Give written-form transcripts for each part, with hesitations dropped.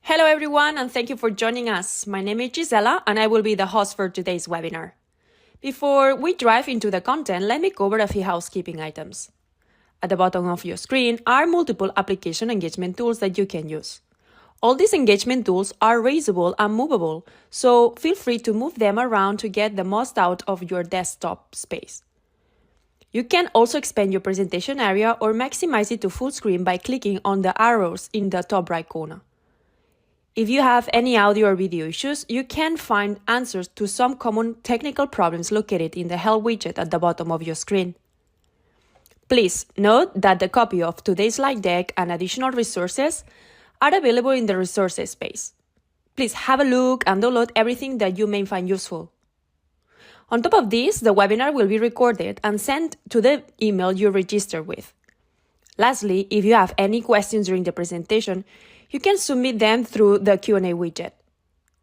Hello everyone and thank you for joining us. My name is Gisela and I will be the host for today's webinar. Before we dive into the content, let me cover a few housekeeping items. At the bottom of your screen are multiple application engagement tools that you can use. All these engagement tools are raisable and movable, so feel free to move them around to get the most out of your desktop space. You can also expand your presentation area or maximize it to full screen by clicking on the arrows in the top right corner. If you have any audio or video issues, you can find answers to some common technical problems located in the Help widget at the bottom of your screen. Please note that the copy of today's slide deck and additional resources are available in the resources page. Please have a look and download everything that you may find useful. On top of this, the webinar will be recorded and sent to the email you registered with. Lastly, if you have any questions during the presentation, you can submit them through the Q&A widget.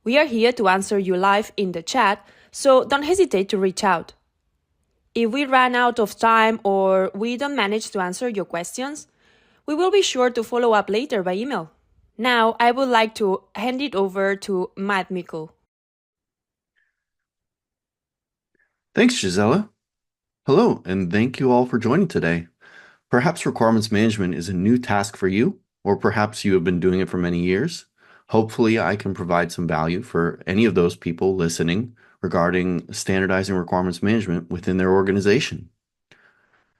We are here to answer you live in the chat, so don't hesitate to reach out. If we run out of time or we don't manage to answer your questions, we will be sure to follow up later by email. Now, I would like to hand it over to Matt Mickle. Thanks, Gisela. Hello, and thank you all for joining today. Perhaps requirements management is a new task for you, or perhaps you have been doing it for many years. Hopefully, I can provide some value for any of those people listening regarding standardizing requirements management within their organization.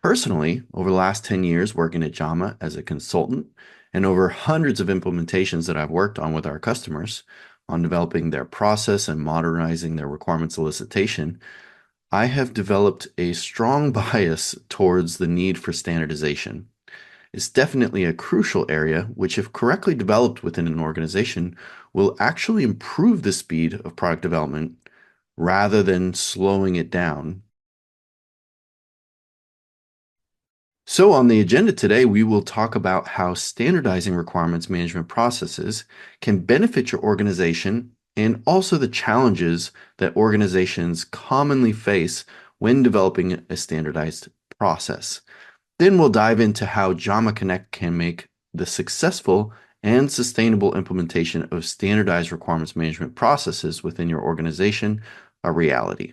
Personally, over the last 10 years working at Jama as a consultant and over hundreds of implementations that I've worked on with our customers on developing their process and modernizing their requirement solicitation, I have developed a strong bias towards the need for standardization. It's definitely a crucial area, which if correctly developed within an organization, will actually improve the speed of product development rather than slowing it down. So on the agenda today, we will talk about how standardizing requirements management processes can benefit your organization and also the challenges that organizations commonly face when developing a standardized process. Then we'll dive into how Jama Connect can make the successful and sustainable implementation of standardized requirements management processes within your organization a reality.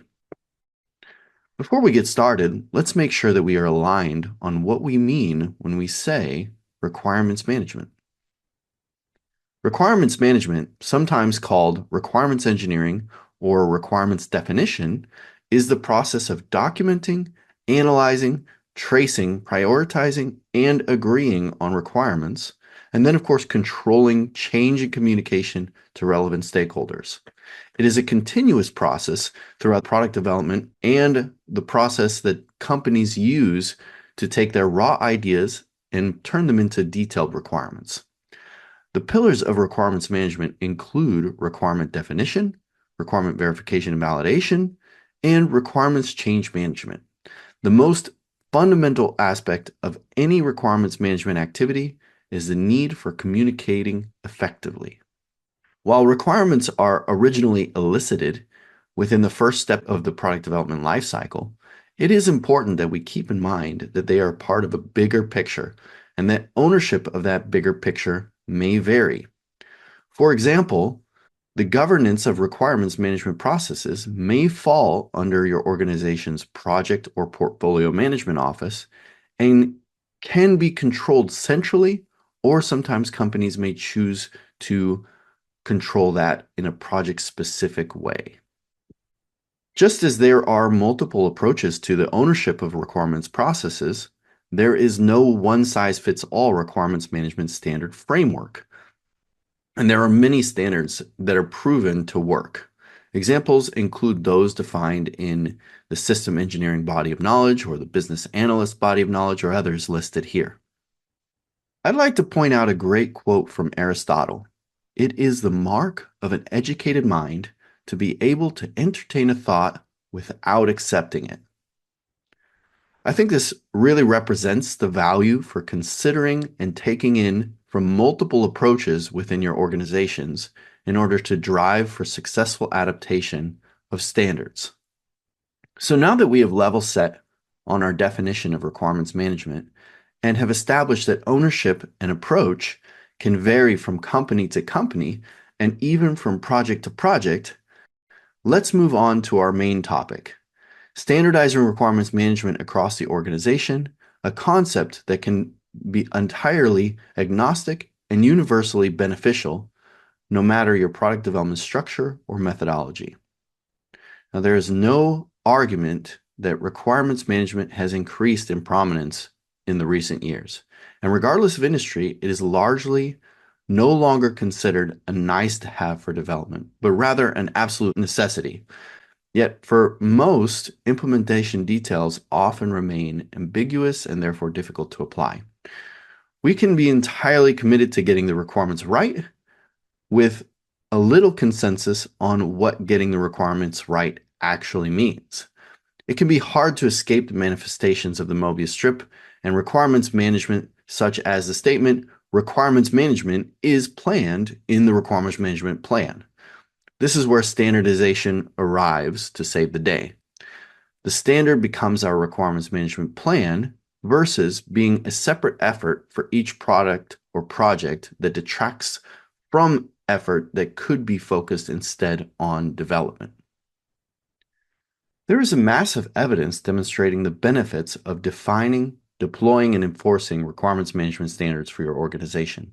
Before we get started, let's make sure that we are aligned on what we mean when we say requirements management. Requirements management, sometimes called requirements engineering or requirements definition, is the process of documenting, analyzing, tracing, prioritizing, and agreeing on requirements, and then, of course, controlling change in communication to relevant stakeholders. It is a continuous process throughout product development and the process that companies use to take their raw ideas and turn them into detailed requirements. The pillars of requirements management include requirement definition, requirement verification and validation, and requirements change management. The most fundamental aspect of any requirements management activity is the need for communicating effectively. While requirements are originally elicited within the first step of the product development lifecycle, it is important that we keep in mind that they are part of a bigger picture and that ownership of that bigger picture may vary. For example, the governance of requirements management processes may fall under your organization's project or portfolio management office and can be controlled centrally, or sometimes companies may choose to control that in a project-specific way. Just as there are multiple approaches to the ownership of requirements processes, there is no one-size-fits-all requirements management standard framework. And there are many standards that are proven to work. Examples include those defined in the system engineering body of knowledge or the business analyst body of knowledge or others listed here. I'd like to point out a great quote from Aristotle. It is the mark of an educated mind to be able to entertain a thought without accepting it. I think this really represents the value for considering and taking in from multiple approaches within your organizations in order to drive for successful adaptation of standards. So now that we have level set on our definition of requirements management and have established that ownership and approach can vary from company to company and even from project to project, let's move on to our main topic: standardizing requirements management across the organization, a concept that can be entirely agnostic and universally beneficial, no matter your product development structure or methodology. Now, there is no argument that requirements management has increased in prominence in the recent years. And regardless of industry, it is largely no longer considered a nice to have for development, but rather an absolute necessity. Yet, for most, implementation details often remain ambiguous and therefore difficult to apply. We can be entirely committed to getting the requirements right with a little consensus on what getting the requirements right actually means. It can be hard to escape the manifestations of the Mobius strip and requirements management, such as the statement, requirements management is planned in the requirements management plan. This is where standardization arrives to save the day. The standard becomes our requirements management plan versus being a separate effort for each product or project that detracts from effort that could be focused instead on development. There is a massive evidence demonstrating the benefits of defining, deploying, and enforcing requirements management standards for your organization.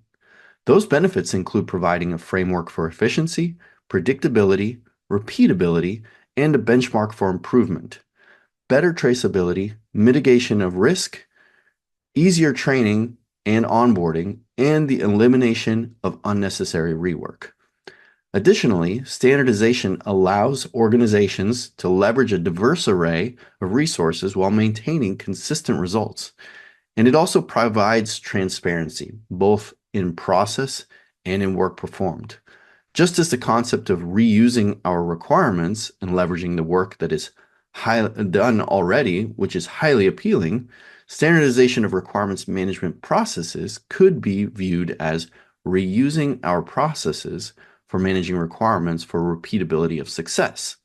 Those benefits include providing a framework for efficiency, predictability, repeatability, and a benchmark for improvement, better traceability, mitigation of risk, easier training and onboarding, and the elimination of unnecessary rework. Additionally, standardization allows organizations to leverage a diverse array of resources while maintaining consistent results. And it also provides transparency, both in process and in work performed. Just as the concept of reusing our requirements and leveraging the work that is done already, which is highly appealing, standardization of requirements management processes could be viewed as reusing our processes for managing requirements for repeatability of success.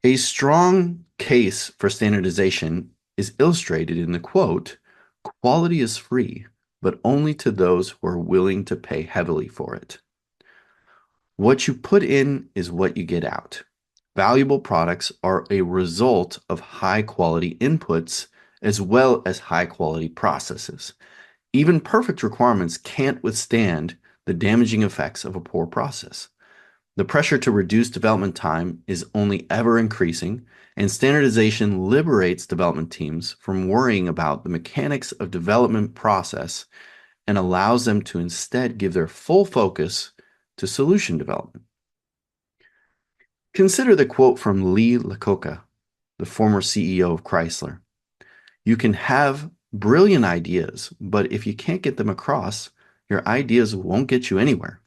A strong case for standardization is illustrated in the quote, "Quality is free, but only to those who are willing to pay heavily for it." What you put in is what you get out. Valuable products are a result of high quality inputs as well as high quality processes. Even perfect requirements can't withstand the damaging effects of a poor process. The pressure to reduce development time is only ever increasing, and standardization liberates development teams from worrying about the mechanics of development process and allows them to instead give their full focus to solution development. Consider the quote from Lee Iacocca, the former CEO of Chrysler. "You can have brilliant ideas, but if you can't get them across, your ideas won't get you anywhere."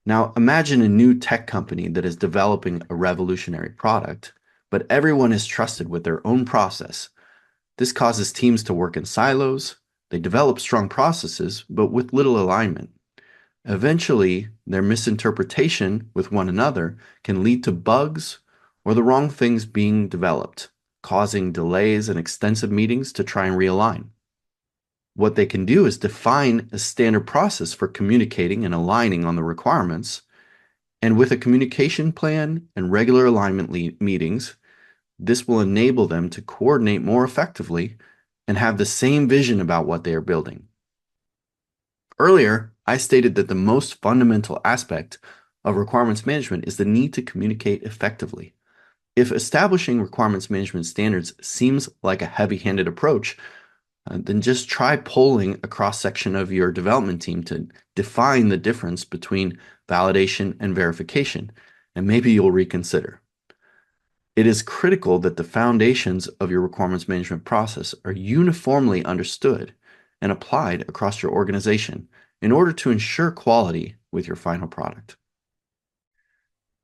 Now, imagine a new tech company that is developing a revolutionary product, but everyone is trusted with their own process. This causes teams to work in silos. They develop strong processes, but with little alignment. Eventually, their misinterpretation with one another can lead to bugs or the wrong things being developed, causing delays and extensive meetings to try and realign. What they can do is define a standard process for communicating and aligning on the requirements. And with a communication plan and regular alignment meetings, this will enable them to coordinate more effectively and have the same vision about what they are building. Earlier, I stated that the most fundamental aspect of requirements management is the need to communicate effectively. If establishing requirements management standards seems like a heavy-handed approach, then just try polling a cross-section of your development team to define the difference between validation and verification, and maybe you'll reconsider. It is critical that the foundations of your requirements management process are uniformly understood and applied across your organization in order to ensure quality with your final product.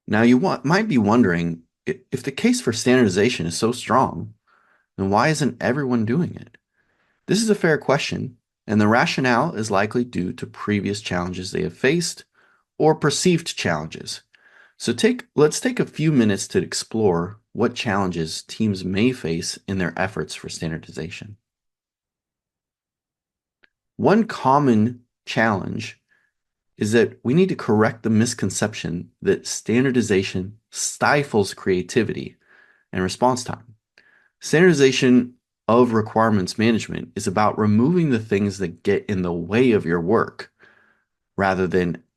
Now, you might be wondering, if the case for standardization is so strong, then why isn't everyone doing it? This is a fair question, and the rationale is likely due to previous challenges they have faced or perceived challenges. So let's take a few minutes to explore what challenges teams may face in their efforts for standardization. One common challenge is that we need to correct the misconception that standardization stifles creativity and response time. Standardization of requirements management is about removing the things that get in the way of your work rather than